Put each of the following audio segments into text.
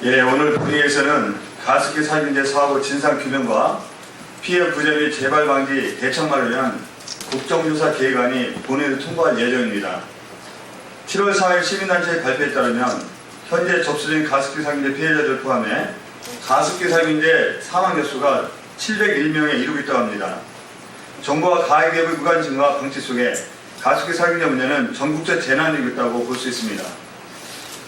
예, 오늘 본회의에서는 가습기 살균제 사고 진상 규명과 피해 구제 및 재발 방지 대책만을 위한 국정조사 계획안이 본회의를 통과할 예정입니다. 7월 4일 시민단체의 발표에 따르면 현재 접수 중인 가습기 살균제 피해자들 포함해 가습기 살균제 사망 횟수가 701명에 이르고 있다고 합니다. 정부와 가해기업의 무관심과 방치 속에 가습기 살균제 문제는 전국적 재난이고 있다고 볼 수 있습니다.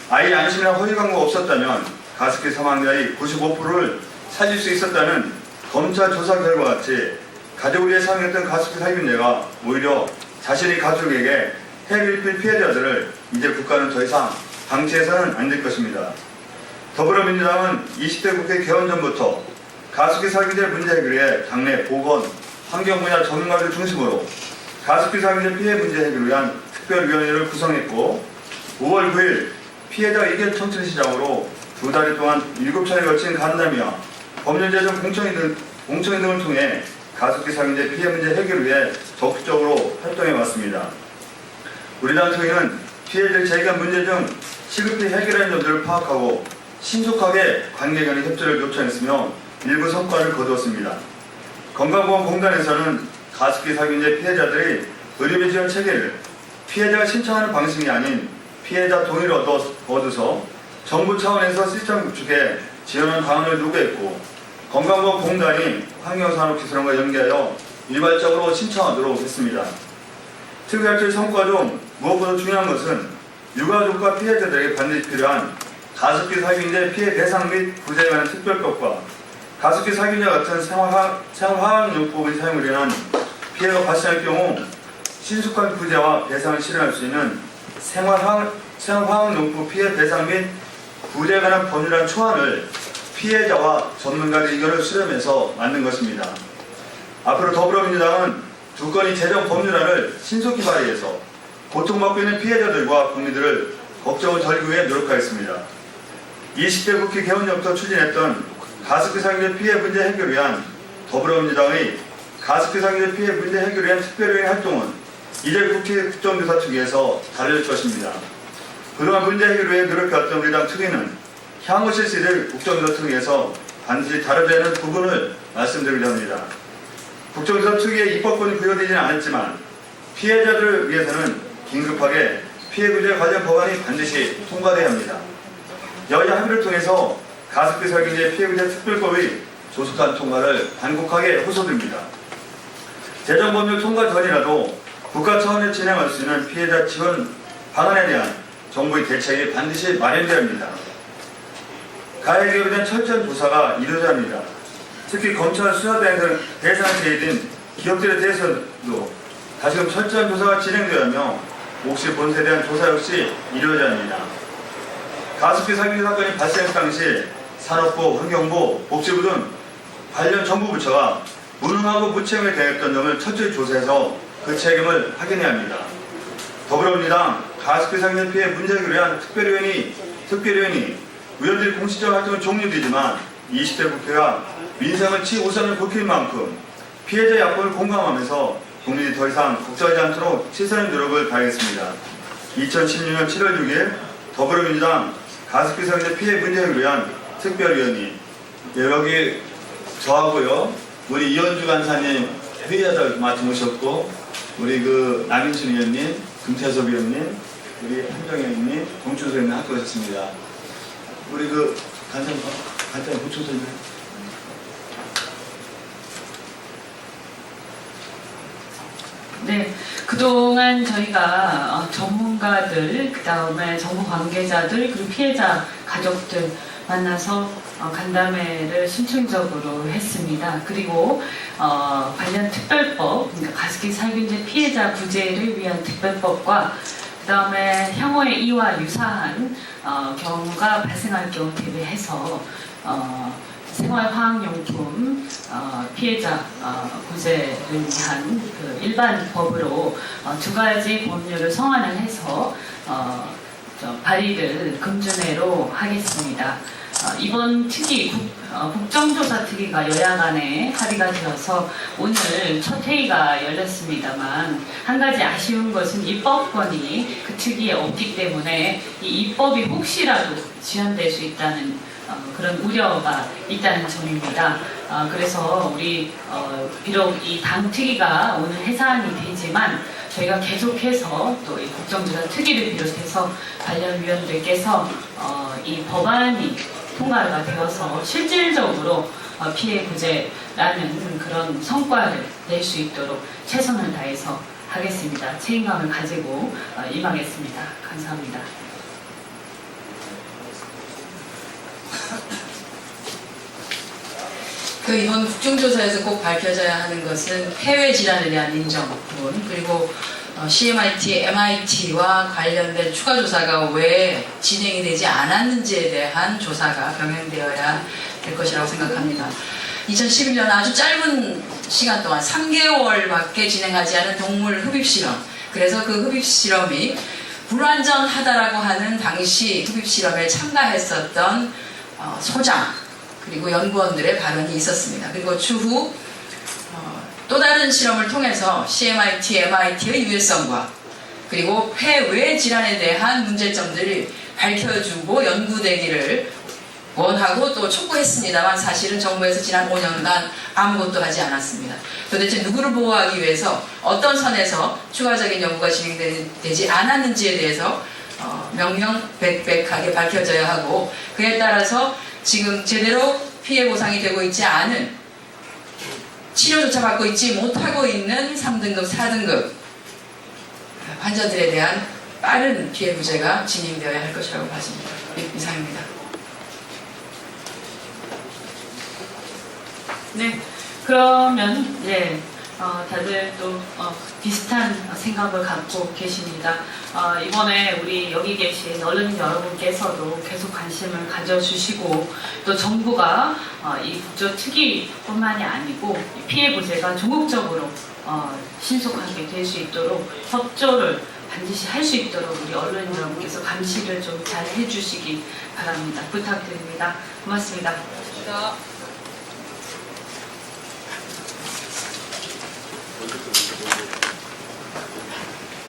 아예 안심이나 허위 광고가 없었다면 가습기 사망자의 95%를 살릴 수 있었다는 검찰 조사 결과 같이 가족을 위해 사용했던 가습기 살균제가 오히려 자신의 가족에게 해를 입힐 피해자들을 이제 국가는 더 이상 방치해서는 안 될 것입니다. 더불어민주당은 20대 국회 개원 전부터 가습기 살균제 문제 해결에 당내 보건, 환경 분야 전문가들 중심으로 가습기 살균제 피해 문제 해결을 위한 특별위원회를 구성했고 5월 9일 피해자 의견 청취를 시작으로 2달 동안 7차례에 걸친 간담회와 법률제정 공청회 등을 통해 가습기 살균제 피해 문제 해결을 위해 적극적으로 활동해 왔습니다. 우리 당 특위는 피해자의 제기한 문제 중 시급히 해결하는 점들을 파악하고 신속하게 관계 간의 협조를 요청했으며 일부 성과를 거두었습니다. 건강보험공단에서는 가습기 살균제 피해자들의 의료비 지원 체계를 피해자가 신청하는 방식이 아닌 피해자 동의를 얻어서 정부 차원에서 시스템 구축에 지원하는 방안을 요구했고 건강보험공단이 환경산업기술원과 연계하여 일괄적으로 신청하도록 했습니다. 특별조치 성과 중 무엇보다 중요한 것은 유가족과 피해자들에게 반드시 필요한 가습기 살균제 피해 배상 및 구제에 관한 특별법과 가습기 살균제 같은 생활화학용법의 사용을 위한 피해가 발생할 경우 신속한 구제와 배상을 실현할 수 있는 생활화학용법 피해 배상 및 구제에 관한 법률안 초안을 피해자와 전문가의 의견을 수렴해서 만든 것입니다. 앞으로 더불어민주당은 두 건의 제정 법률안을 신속히 발의해서 고통받고 있는 피해자들과 국민들을 걱정을 덜기 위해 노력하겠습니다. 20대 국회 개원전부터 추진했던 가습기 살균제 피해 문제 해결을 위한 더불어민주당의 가습기 살균제 피해 문제 해결을 위한 특별위원회 활동은 이제 국회 국정조사 특위에서 다뤄질 것입니다. 그동안 문제 해결을 위해 노력해왔던 우리 당 특위는 향후 실시될 국정조사 특위에서 반드시 다뤄져야 하는 부분을 말씀드리려 합니다. 국정조사 특위의 입법권이 부여되지는 않았지만 피해자들을 위해서는 긴급하게 피해 구제 관련 법안이 반드시 통과돼야 합니다. 여야 합의를 통해서 가습기 살균제 피해 구제 특별법의 조속한 통과를 간곡하게 호소드립니다. 제정법률 통과 전이라도 국가 차원에서 진행할 수 있는 피해자 지원 방안에 대한 정부의 대책이 반드시 마련돼야 합니다. 가해기업에 대한 철저한 조사가 이루어져야 합니다. 특히 검찰 수사 대상에 제외된 기업들에 대해서도 다시금 철저한 조사가 진행되어야 하며 몫이 본세에 대한 조사 역시 이루어져야 합니다. 가습기 살균제 사건이 발생할 당시 산업부, 환경부, 복지부 등 관련 정부 부처가 무능하고 무책임에 대했던 점을 철저히 조사해서 그 책임을 확인해야 합니다. 더불어민주당 가습기 살균제 피해 문제 해결을 위한 특별위원회 의원들이 공식적 활동은 종료되지만 20대 국회가 민생을 최우선의 국회인 만큼 피해자의 아픔을 공감하면서 국민이 더 이상 걱정하지 않도록 최선의 노력을 다하겠습니다. 2016년 7월 6일 더불어민주당 가습기 살균제 피해 문제 해결을 위한 특별위원회 여기 저하고요, 우리 이현주 간사님 회의하다 마침 오셨고, 우리 남인순 의원님, 금태섭 의원님, 우리 한정 의원님, 정춘수 의원님 학교 오셨습니다. 우리 간사님 간단히 보충서 좀 해주세요. 네, 그동안 저희가 전문가들, 그 다음에 정부 관계자들, 그리고 피해자 가족들 만나서 간담회를 순층적으로 했습니다. 그리고 관련 특별법, 그러니까 가습기 살균제 피해자 구제를 위한 특별법과 그 다음에 향후에 이와 유사한 경우가 발생할 경우 대비해서 생활화학용품 피해자 구제를 위한 일반 법으로 두 가지 법률을 성안을 해서 발의를 금주내로 하겠습니다. 이번 특위 국정조사 특위가 여야 간에 합의가 되어서 오늘 첫 회의가 열렸습니다만, 한 가지 아쉬운 것은 입법권이 그 특위에 없기 때문에 이 입법이 혹시라도 지연될 수 있다는 그런 우려가 있다는 점입니다. 그래서 우리 비록 이 당특위가 오늘 해산이 되지만 저희가 계속해서 또 이 국정조사 특위를 비롯해서 관련위원들께서 이 법안이 통과가 되어서 실질적으로 피해 구제라는 그런 성과를 낼 수 있도록 최선을 다해서 하겠습니다. 책임감을 가지고 임하겠습니다. 감사합니다. 이번 국정조사에서 꼭 밝혀져야 하는 것은 폐회 질환에 대한 인정 부분, 그리고 CMIT, MIT와 관련된 추가 조사가 왜 진행이 되지 않았는지에 대한 조사가 병행되어야 될 것이라고 생각합니다. 2011년 아주 짧은 시간 동안 3개월밖에 진행하지 않은 동물 흡입 실험, 그래서 그 흡입 실험이 불완전하다라고 하는 당시 흡입 실험에 참가했었던 소장 그리고 연구원들의 발언이 있었습니다. 그리고 추후 또 다른 실험을 통해서 CMIT, MIT의 유해성과 그리고 폐외 질환에 대한 문제점들을 밝혀주고 연구되기를 원하고 또 촉구했습니다만 사실은 정부에서 지난 5년간 아무것도 하지 않았습니다. 도대체 누구를 보호하기 위해서 어떤 선에서 추가적인 연구가 진행되지 않았는지에 대해서 명명백백하게 밝혀져야 하고, 그에 따라서 지금 제대로 피해 보상이 되고 있지 않은, 치료조차 받고 있지 못하고 있는 3등급, 4등급 환자들에 대한 빠른 피해 구제가 진행되어야 할 것이라고 봐집니다. 이상입니다. 네, 그러면 다들 또 비슷한 생각을 갖고 계십니다. 이번에 우리 여기 계신 언론인 여러분께서도 계속 관심을 가져주시고, 또 정부가 이 국조특위뿐만이 아니고 피해 구제가 종국적으로 신속하게 될 수 있도록 협조를 반드시 할 수 있도록 우리 언론인 여러분께서 감시를 좀 잘 해주시기 바랍니다. 부탁드립니다. 고맙습니다. 감사합니다.